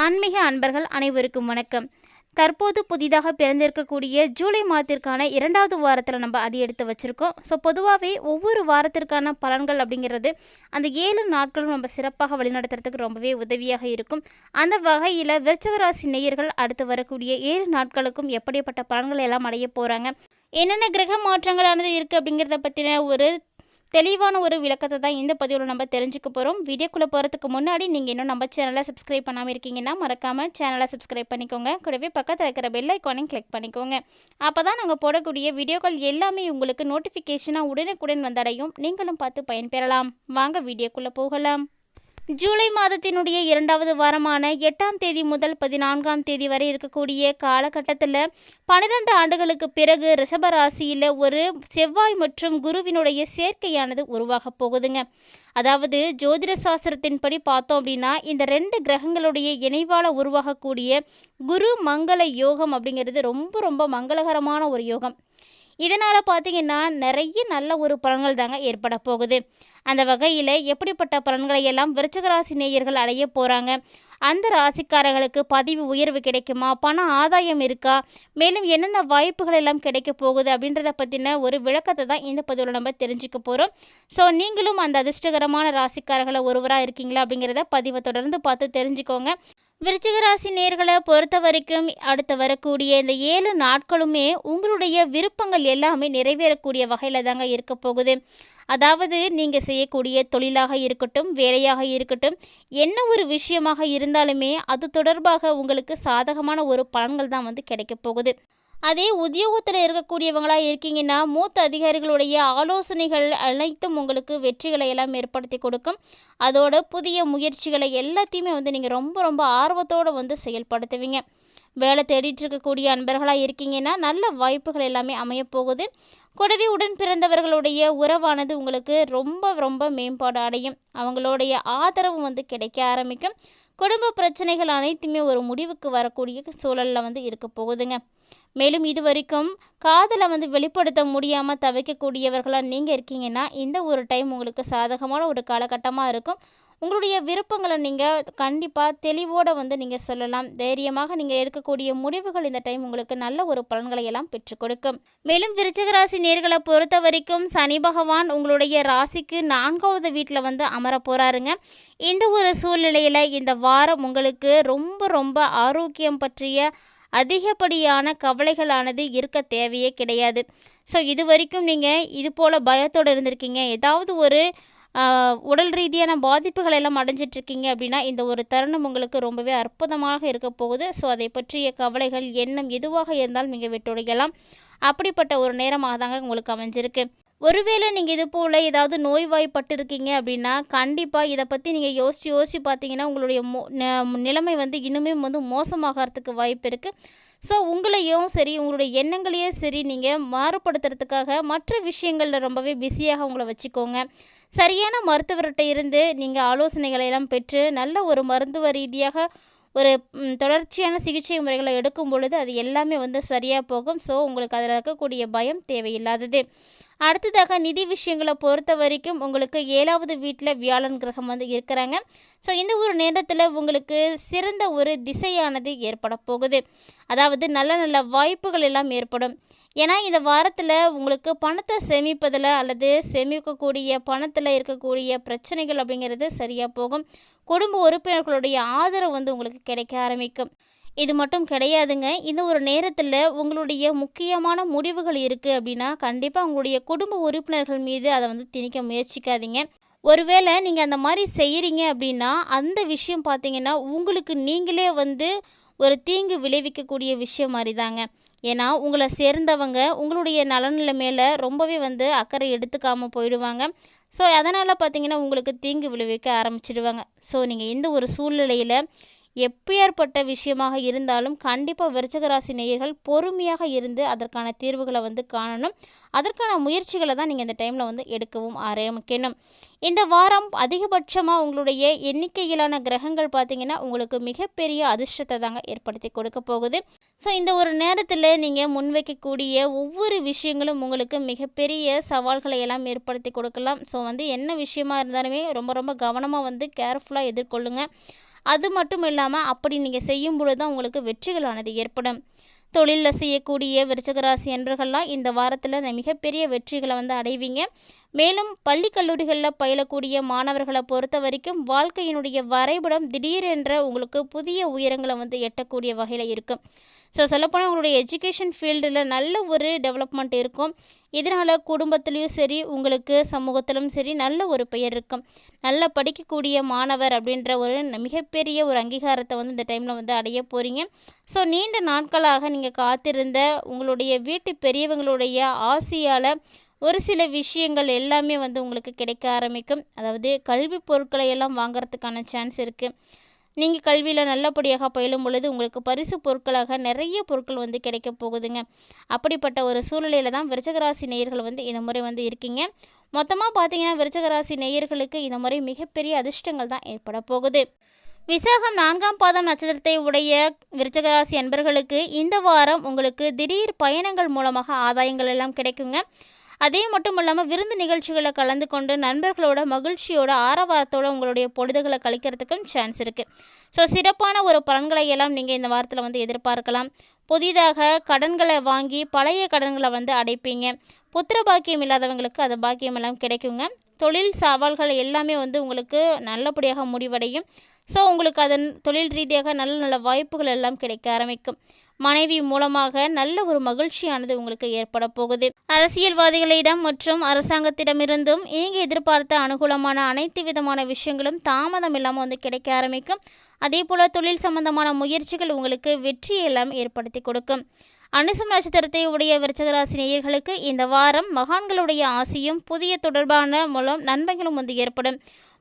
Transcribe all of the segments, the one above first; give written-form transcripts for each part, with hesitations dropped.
ஆன்மீக அன்பர்கள் அனைவருக்கும் வணக்கம். தற்போது புதிதாக பிறந்திருக்கக்கூடிய ஜூலை மாதத்திற்கான 2வது வாரத்தில் நம்ம அடி எடுத்து வச்சுருக்கோம். ஸோ பொதுவாகவே ஒவ்வொரு வாரத்திற்கான பலன்கள் அப்படிங்கிறது அந்த 7 நாட்களும் நம்ம சிறப்பாக வழிநடத்துறதுக்கு ரொம்பவே உதவியாக இருக்கும். அந்த வகையில் விருச்சிக ராசி நேயர்கள் அடுத்து வரக்கூடிய 7 நாட்களுக்கும் எப்படிப்பட்ட பலன்கள் எல்லாம் அடைய போகிறாங்க, என்னென்ன கிரக மாற்றங்களானது இருக்குது அப்படிங்கிறத பற்றின ஒரு தெளிவான ஒரு விளக்கத்தை தான் இந்த பதிவில் நம்ம தெரிஞ்சுக்க போகிறோம். வீடியோக்குள்ளே போகிறதுக்கு முன்னாடி நீங்கள் இன்னும் நம்ம சேனலை சப்ஸ்கிரைப் பண்ணாமல் இருக்கீங்கன்னா மறக்காமல் சேனலை சப்ஸ்கிரைப் பண்ணிக்கோங்க. கூடவே பக்கத்தில் இருக்கிற பெல் ஐக்கானையும் கிளிக் பண்ணிக்கோங்க. அப்போ தான் நாங்கள் போடக்கூடிய வீடியோக்கள் எல்லாமே உங்களுக்கு நோட்டிஃபிகேஷனாக உடனுக்குடன் வந்தடையும். நீங்களும் பார்த்து பயன்பெறலாம். வாங்க வீடியோக்குள்ளே போகலாம். ஜூலை மாதத்தினுடைய 2வது வாரமான 8ஆம் தேதி முதல் 14ஆம் தேதி வரை இருக்கக்கூடிய காலகட்டத்தில் 12 ஆண்டுகளுக்கு பிறகு ரிஷப ராசியில் ஒரு செவ்வாய் மற்றும் குருவினுடைய சேர்க்கையானது உருவாக போகுதுங்க. அதாவது ஜோதிட சாஸ்திரத்தின்படி பார்த்தோம் அப்படின்னா இந்த 2 கிரகங்களுடைய இணைவால் உருவாகக்கூடிய குரு மங்கள யோகம் அப்படிங்கிறது ரொம்ப ரொம்ப மங்களகரமான ஒரு யோகம். இதனால் பார்த்திங்கன்னா நிறைய நல்ல ஒரு பலன்கள் தாங்க ஏற்பட போகுது. அந்த வகையில் எப்படிப்பட்ட பலன்களை எல்லாம் விருச்சிக ராசி நேயர்கள் அடைய போகிறாங்க, அந்த ராசிக்காரர்களுக்கு பதவி உயர்வு கிடைக்குமா, பண ஆதாயம் இருக்கா, மேலும் என்னென்ன வாய்ப்புகள் எல்லாம் கிடைக்க போகுது அப்படின்றத பற்றின ஒரு விளக்கத்தை தான் இந்த பதிவில் நம்ம தெரிஞ்சுக்க போகிறோம். ஸோ நீங்களும் அந்த அதிர்ஷ்டகரமான ராசிக்காரர்களை ஒருவராக இருக்கீங்களா அப்படிங்கிறத பதிவை தொடர்ந்து பார்த்து தெரிஞ்சுக்கோங்க. விருச்சிக ராசி நேயர்களை பொறுத்த வரைக்கும் அடுத்து வரக்கூடிய இந்த 7 நாட்களுமே உங்களுடைய விருப்பங்கள் எல்லாமே நிறைவேறக்கூடிய வகையில் தாங்க இருக்க போகுது. அதாவது நீங்கள் செய்யக்கூடிய தொழிலாக இருக்கட்டும், வேலையாக இருக்கட்டும், என்ன ஒரு விஷயமாக இருந்தாலுமே அது தொடர்பாக உங்களுக்கு சாதகமான ஒரு பலன்கள் தான் கிடைக்க போகுது. அதே உத்தியோகத்தில் இருக்கக்கூடியவங்களாக இருக்கீங்கன்னா மூத்த அதிகாரிகளுடைய ஆலோசனைகள் அனைத்தும் உங்களுக்கு வெற்றிகளை எல்லாம் ஏற்படுத்தி கொடுக்கும். அதோட புதிய முயற்சிகளை எல்லாத்தையுமே நீங்கள் ரொம்ப ரொம்ப ஆர்வத்தோடு செயல்படுத்துவீங்க. வேலை தேடிட்டு இருக்கக்கூடிய அன்பர்களாக இருக்கீங்கன்னா நல்ல வாய்ப்புகள் எல்லாமே அமையப்போகுது. கூடவே உடன் பிறந்தவர்களுடைய உறவானது உங்களுக்கு ரொம்ப ரொம்ப மேம்பாடு அடையும். அவங்களுடைய ஆதரவு கிடைக்க ஆரம்பிக்கும். குடும்ப பிரச்சனைகள் அனைத்துமே ஒரு முடிவுக்கு வரக்கூடிய சூழலில் இருக்க போகுதுங்க. மேலும் இது வரைக்கும் காதலை வெளிப்படுத்த முடியாமல் தவிக்கக்கூடியவர்களாக நீங்கள் இருக்கீங்கன்னா இந்த ஒரு டைம் உங்களுக்கு சாதகமான ஒரு காலகட்டமாக இருக்கும். உங்களுடைய விருப்பங்களை நீங்கள் கண்டிப்பாக தெளிவோடு நீங்கள் சொல்லலாம். தைரியமாக நீங்கள் எடுக்கக்கூடிய முடிவுகள் இந்த டைம் உங்களுக்கு நல்ல ஒரு பலன்களை எல்லாம் பெற்றுக் கொடுக்கும். மேலும் விருச்சிக ராசி நேயர்களை பொறுத்த வரைக்கும் சனி பகவான் உங்களுடைய ராசிக்கு 4வது வீட்டில் அமர போகிறாருங்க. இந்த ஒரு சூழ்நிலையில் இந்த வாரம் உங்களுக்கு ரொம்ப ரொம்ப ஆரோக்கியம் பற்றிய அதிகப்படியான கவலைகளானது இருக்க தேவையே கிடையாது. ஸோ இது வரைக்கும் நீங்கள் இது போல் பயத்தோடு இருந்திருக்கீங்க, ஏதாவது ஒரு உடல் ரீதியான பாதிப்புகள் எல்லாம் அடைஞ்சிட்ருக்கீங்க அப்படின்னா இந்த ஒரு தருணம் உங்களுக்கு ரொம்பவே அற்புதமாக இருக்க போகுது. ஸோ அதை பற்றிய கவலைகள் எண்ணம் எதுவாக இருந்தாலும் நீங்கள் விட்டுடைக்கலாம். அப்படிப்பட்ட ஒரு நேரமாக தாங்க உங்களுக்கு அமைஞ்சிருக்கு. ஒருவேளை நீங்கள் இது போல் ஏதாவது நோய்வாய்ப்பட்டு இருக்கீங்க அப்படின்னா கண்டிப்பாக இதை பற்றி நீங்கள் யோசித்து பார்த்தீங்கன்னா உங்களுடைய நிலைமை இன்னுமே மோசமாகறதுக்கு வாய்ப்பு இருக்குது. ஸோ உங்களையும் சரி உங்களுடைய எண்ணங்களையும் சரி நீங்கள் மாறுபடுத்துறதுக்காக மற்ற விஷயங்களில் ரொம்பவே பிஸியாக உங்களை வச்சுக்கோங்க. சரியான மருத்துவர்கிட்ட இருந்து நீங்கள் ஆலோசனைகளை எல்லாம் பெற்று நல்ல ஒரு மருத்துவ ரீதியாக ஒரு தொடர்ச்சியான சிகிச்சை முறைகளை எடுக்கும் பொழுது அது எல்லாமே சரியாக போகும். ஸோ உங்களுக்கு அதில் இருக்கக்கூடிய பயம் தேவையில்லாதது. அடுத்ததாக நிதி விஷயங்களை பொறுத்த வரைக்கும் உங்களுக்கு 7வது வீட்டில் வியாழன் கிரகம் இருக்கிறாங்க. ஸோ இந்த ஒரு நேரத்தில் உங்களுக்கு சிறந்த ஒரு திசையானது ஏற்பட போகுது. அதாவது நல்ல நல்ல வாய்ப்புகள் எல்லாம் ஏற்படும். ஏன்னா இந்த வாரத்தில் உங்களுக்கு பணத்தை சேமிப்பதில் அல்லது சேமிக்கக்கூடிய பணத்தில் இருக்கக்கூடிய பிரச்சனைகள் அப்படிங்கிறது சரியாக போகும். குடும்ப உறுப்பினர்களுடைய ஆதரவு உங்களுக்கு கிடைக்க ஆரம்பிக்கும். இது மட்டும் கிடையாதுங்க. இந்த ஒரு நேரத்தில் உங்களுடைய முக்கியமான முடிவுகள் இருக்குது அப்படின்னா கண்டிப்பாக உங்களுடைய குடும்ப உறுப்பினர்கள் மீது அதை திணிக்க முயற்சிக்காதீங்க. ஒருவேளை நீங்கள் அந்த மாதிரி செய்கிறீங்க அப்படின்னா அந்த விஷயம் பார்த்திங்கன்னா உங்களுக்கு நீங்களே ஒரு தீங்கு விளைவிக்கக்கூடிய விஷயம் மாதிரி தாங்க. ஏன்னா உங்களை சேர்ந்தவங்க உங்களுடைய நலனில் மேலே ரொம்பவே அக்கறை எடுத்துக்காமல் போயிடுவாங்க. ஸோ அதனால் பார்த்திங்கன்னா உங்களுக்கு தீங்கு விளைவிக்க ஆரம்பிச்சிடுவாங்க. ஸோ நீங்கள் இந்த ஒரு சூழ்நிலையில் எப்பேற்பட்ட விஷயமாக இருந்தாலும் கண்டிப்பாக விருச்சிக ராசி நேயர்கள் பொறுமையாக இருந்து அதற்கான தீர்வுகளை காணணும். அதற்கான முயற்சிகளை தான் நீங்கள் இந்த டைமில் எடுக்கவும் ஆரம்பிக்கணும். இந்த வாரம் அதிகபட்சமாக உங்களுடைய எண்ணிக்கையிலான கிரகங்கள் பார்த்திங்கன்னா உங்களுக்கு மிகப்பெரிய அதிர்ஷ்டத்தை தாங்க ஏற்படுத்தி கொடுக்க போகுது. ஸோ இந்த ஒரு நேரத்தில் நீங்கள் முன்வைக்கக்கூடிய ஒவ்வொரு விஷயங்களும் உங்களுக்கு மிகப்பெரிய சவால்களை எல்லாம் ஏற்படுத்தி கொடுக்கலாம். ஸோ என்ன விஷயமா இருந்தாலுமே ரொம்ப ரொம்ப கவனமாக கேர்ஃபுல்லாக எதிர்கொள்ளுங்கள். அது மட்டும் இல்லாமல் அப்படி நீங்கள் செய்யும் பொழுது தான் உங்களுக்கு வெற்றிகளானது ஏற்படும். தொழிலில் செய்யக்கூடிய விருச்சிகராசி அன்பர்கள்லாம் இந்த வாரத்தில் மிகப்பெரிய வெற்றிகளை வந்து அடைவீங்க. மேலும் பள்ளி கல்லூரிகளில் பயிலக்கூடிய மாணவர்களை பொறுத்த வரைக்கும் வாழ்க்கையினுடைய வரைபடம் திடீரென்ற உங்களுக்கு புதிய உயரங்களை வந்து எட்டக்கூடிய வகையில் இருக்கும். ஸோ சொல்லப்போனால் உங்களுடைய எஜுகேஷன் ஃபீல்டில் நல்ல ஒரு டெவலப்மெண்ட் இருக்கும். இதனால் குடும்பத்துலேயும் சரி உங்களுக்கு சமூகத்திலும் சரி நல்ல ஒரு பெயர் இருக்கும். நல்லா படிக்கக்கூடிய மாணவர் அப்படின்ற ஒரு மிகப்பெரிய ஒரு அங்கீகாரத்தை வந்து இந்த டைமில் வந்து அடைய போகிறீங்க. ஸோ நீண்ட நாட்களாக நீங்கள் காத்திருந்த உங்களுடைய வீட்டு பெரியவங்களுடைய ஆசையால் ஒரு சில விஷயங்கள் எல்லாமே வந்து உங்களுக்கு கிடைக்க ஆரம்பிக்கும். அதாவது கல்வி பொருட்களை எல்லாம் வாங்கிறதுக்கான சான்ஸ் இருக்குது. நீங்கள் கல்வியில் நல்லபடியாக பயிலும் பொழுது உங்களுக்கு பரிசு பொருட்களாக நிறைய பொருட்கள் வந்து கிடைக்க போகுதுங்க. அப்படிப்பட்ட ஒரு சூழ்நிலையில் தான் விருச்சிகராசி நேயர்கள் வந்து இந்த முறை வந்து இருக்கீங்க. மொத்தமாக பார்த்தீங்கன்னா விருச்சிகராசி நேயர்களுக்கு இந்த முறை மிகப்பெரிய அதிர்ஷ்டங்கள் தான் ஏற்பட போகுது. விசாகம் 4ஆம் பாதம் நட்சத்திரத்தை உடைய விருச்சிகராசி அன்பர்களுக்கு இந்த வாரம் உங்களுக்கு திடீர் பயணங்கள் மூலமாக ஆதாயங்கள் எல்லாம் கிடைக்குங்க. அதே மட்டும் இல்லாமல் விருந்து நிகழ்ச்சிகளில் கலந்து கொண்டு நண்பர்களோட மகிழ்ச்சியோட ஆரவாரத்தோடு உங்களுடைய பொழுதுகளை கழிக்கிறதுக்கும் சான்ஸ் இருக்குது. ஸோ சிறப்பான ஒரு பலன்களை எல்லாம் நீங்கள் இந்த வாரத்தில் வந்து எதிர்பார்க்கலாம். புதிதாக கடன்களை வாங்கி பழைய கடன்களை வந்து அடைப்பீங்க. புத்திர பாக்கியம் இல்லாதவங்களுக்கு அது பாக்கியம் எல்லாம் கிடைக்குங்க. தொழில் சவால்கள் எல்லாமே வந்து உங்களுக்கு நல்லபடியாக முடிவடையும். ஸோ உங்களுக்கு அதன் தொழில் ரீதியாக நல்ல நல்ல வாய்ப்புகள் எல்லாம் கிடைக்க ஆரம்பிக்கும். மனைவி மூலமாக நல்ல ஒரு மகிழ்ச்சியானது உங்களுக்கு ஏற்பட போகுது. அரசியல்வாதிகளிடம் மற்றும் அரசாங்கத்திடமிருந்தும் நீங்கள் எதிர்பார்த்த அனுகூலமான அனைத்து விதமான விஷயங்களும் தாமதம் இல்லாமல் வந்து கிடைக்க ஆரம்பிக்கும். அதே போல் தொழில் சம்பந்தமான முயற்சிகள் உங்களுக்கு வெற்றியெல்லாம் ஏற்படுத்தி கொடுக்கும். அனுசம் நட்சத்திரத்தை உடைய விருச்சிகராசி நேயர்களுக்கு இந்த வாரம் மகான்களுடைய ஆசையும் புதிய தொடர்பான மூலம் நன்மைகளும் வந்து ஏற்படும்.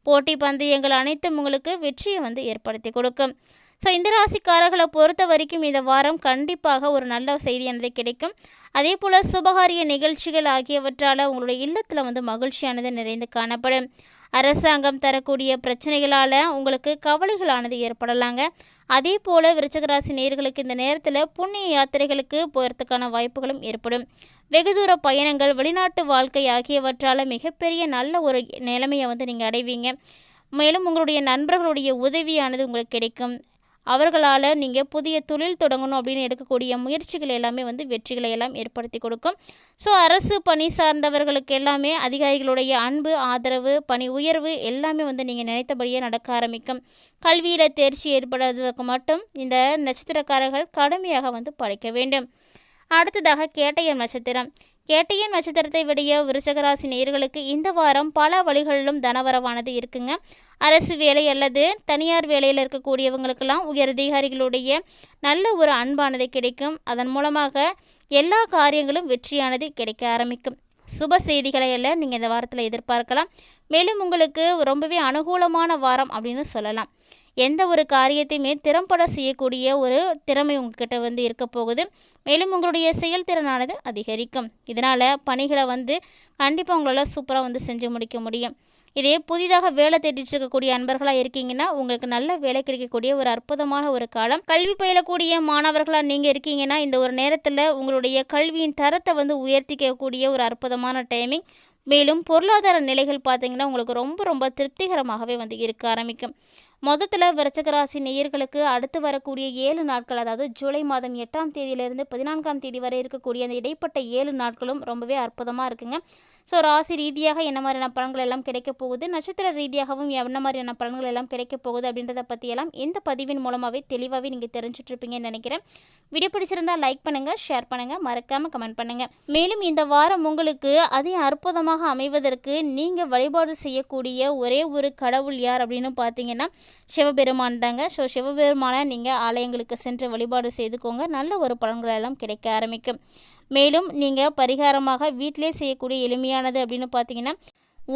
போட்டி பந்தயங்கள் அனைத்தும் உங்களுக்கு வெற்றியை வந்து ஏற்படுத்தி கொடுக்கும். ஸோ இந்த ராசிக்காரர்களை பொறுத்த வரைக்கும் இந்த வாரம் கண்டிப்பாக ஒரு நல்ல செய்தியானது கிடைக்கும். அதே போல் சுபகாரிய நிகழ்ச்சிகள் ஆகியவற்றால் உங்களுடைய இல்லத்தில் வந்து மகிழ்ச்சியானது நிறைந்து காணப்படும். அரசாங்கம் தரக்கூடிய பிரச்சனைகளால் உங்களுக்கு கவலைகளானது ஏற்படலாங்க. அதே போல் விருச்சிகராசி நேயர்களுக்கு இந்த நேரத்தில் புண்ணிய யாத்திரைகளுக்கு போகிறதுக்கான வாய்ப்புகளும் ஏற்படும். வெகு தூர பயணங்கள், வெளிநாட்டு வாழ்க்கை ஆகியவற்றால் மிகப்பெரிய நல்ல ஒரு நிலைமையை வந்து நீங்கள் அடைவீங்க. மேலும் உங்களுடைய நண்பர்களுடைய உதவியானது உங்களுக்கு கிடைக்கும். அவர்களால் நீங்கள் புதிய தொழில் தொடங்கணும் அப்படின்னு எடுக்கக்கூடிய முயற்சிகள் எல்லாமே வந்து வெற்றிகளை எல்லாம் ஏற்படுத்தி கொடுக்கும். ஸோ அரசு பணி சார்ந்தவர்களுக்கு எல்லாமே அதிகாரிகளுடைய அன்பு, ஆதரவு, பணி உயர்வு எல்லாமே வந்து நீங்கள் நினைத்தபடியே நடக்க ஆரம்பிக்கும். கல்வியில் தேர்ச்சி ஏற்படுவதற்கு மட்டும் இந்த நட்சத்திரக்காரர்கள் கடுமையாக வந்து படிக்க வேண்டும். அடுத்ததாக கேட்டயம் நட்சத்திரம். கேட்டயம் நட்சத்திரத்தை விடைய விருச்சிகராசி நேயர்களுக்கு இந்த வாரம் பல வழிகளிலும் தனவரவானது இருக்குங்க. அரசு வேலை அல்லது தனியார் வேலையில் இருக்கக்கூடியவங்களுக்கெல்லாம் உயரதிகாரிகளுடைய நல்ல ஒரு அன்பானது கிடைக்கும். அதன் மூலமாக எல்லா காரியங்களும் வெற்றியானது கிடைக்க ஆரம்பிக்கும். சுப செய்திகளை எல்லாம் நீங்கள் இந்த வாரத்தில் எதிர்பார்க்கலாம். மேலும் உங்களுக்கு ரொம்பவே அனுகூலமான வாரம் அப்படின்னு சொல்லலாம். எந்த ஒரு காரியத்தையுமே திறம்பட செய்யக்கூடிய ஒரு திறமை உங்ககிட்ட வந்து இருக்க போகுது. மேலும் உங்களுடைய செயல்திறனானது அதிகரிக்கும். இதனால் பணிகளை வந்து கண்டிப்பாக உங்களால் சூப்பராக வந்து செஞ்சு முடிக்க முடியும். இதே புதிதாக வேலை தேடிட்டு இருக்கக்கூடிய அன்பர்களாக இருக்கீங்கன்னா உங்களுக்கு நல்ல வேலை கிடைக்கக்கூடிய ஒரு அற்புதமான ஒரு காலம். கல்வி பயிலக்கூடிய மாணவர்களாக நீங்கள் இருக்கீங்கன்னா இந்த ஒரு நேரத்தில் உங்களுடைய கல்வியின் தரத்தை வந்து உயர்த்திக்கக்கூடிய ஒரு அற்புதமான டைமிங். மேலும் பொருளாதார நிலைகள் பார்த்திங்கன்னா உங்களுக்கு ரொம்ப ரொம்ப திருப்திகரமாகவே வந்து இருக்க ஆரம்பிக்கும். மொத்தத்தில் விருச்சிகராசி நேயர்களுக்கு அடுத்து வரக்கூடிய 7 நாட்கள், அதாவது ஜூலை மாதம் 8ஆம் தேதியிலிருந்து 14ஆம் தேதி வரை இருக்கக்கூடிய அந்த இடைப்பட்ட 7 நாட்களும் ரொம்பவே அற்புதமாக இருக்குங்க. ஸோ ராசி ரீதியாக என்ன மாதிரியான பலன்கள் எல்லாம் கிடைக்க போகுது, நட்சத்திர ரீதியாகவும் என்ன மாதிரியான பலன்கள் எல்லாம் கிடைக்க போகுது அப்படின்றத பற்றியெல்லாம் இந்த பதிவின் மூலமாகவே தெளிவாகவே நீங்கள் தெரிஞ்சுட்ருப்பீங்கன்னு நினைக்கிறேன். வீடியோ பிடிச்சிருந்தால் லைக் பண்ணுங்கள், ஷேர் பண்ணுங்கள், மறக்காமல் கமெண்ட் பண்ணுங்கள். மேலும் இந்த வாரம் உங்களுக்கு அதே அற்புதமாக அமைவதற்கு நீங்கள் வழிபாடு செய்யக்கூடிய ஒரே ஒரு கடவுள் யார் அப்படின்னு பார்த்தீங்கன்னா சிவபெருமான் தாங்க. ஸோ சிவபெருமானை நீங்கள் ஆலயங்களுக்கு சென்று வழிபாடு செய்துக்கோங்க. நல்ல ஒரு பலன்கள் எல்லாம் கிடைக்க ஆரம்பிக்கும். மேலும் நீங்கள் பரிகாரமாக வீட்டிலே செய்யக்கூடிய எளிமையானது அப்படின்னு பார்த்தீங்கன்னா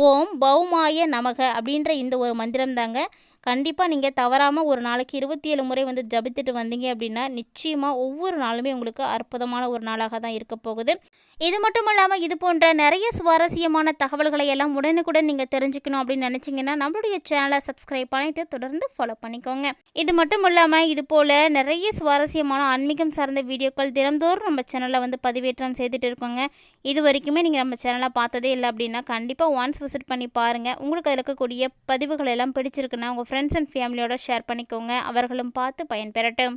ஓம் பௌமாய நமக அப்படின்ற இந்த ஒரு மந்திரம் தாங்க. கண்டிப்பாக நீங்கள் தவறாமல் ஒரு நாளைக்கு 27 முறை வந்து ஜபித்துட்டு வந்தீங்க அப்படின்னா நிச்சயமாக ஒவ்வொரு நாளுமே உங்களுக்கு அற்புதமான ஒரு நாளாக தான் இருக்க போகுது. இது மட்டும் இல்லாமல் இது போன்ற நிறைய சுவாரஸ்யமான தகவல்களை எல்லாம் உடனுக்குடன் நீங்கள் தெரிஞ்சுக்கணும் அப்படின்னு நினச்சிங்கன்னா நம்மளுடைய சேனலை சப்ஸ்கிரைப் பண்ணிவிட்டு தொடர்ந்து ஃபாலோ பண்ணிக்கோங்க. இது மட்டும் இல்லாமல் இது போல் நிறைய சுவாரஸ்யமான ஆன்மீகம் சார்ந்த வீடியோக்கள் தினந்தோறும் நம்ம சேனலில் வந்து பதிவேற்றம் செய்துட்டு இருக்கோங்க. இது வரைக்குமே நீங்கள் நம்ம சேனலை பார்த்ததே இல்லை அப்படின்னா கண்டிப்பாக ஒன்ஸ் விசிட் பண்ணி பாருங்கள். உங்களுக்கு அதில் இருக்கக்கூடிய பதிவுகள் எல்லாம் பிடிச்சிருக்குன்னா உங்கள் ஃப்ரெண்ட்ஸ் அண்ட் ஃபேமிலியோட ஷேர் பண்ணிக்கோங்க. அவர்களும் பார்த்து பயன்பெறட்டும்.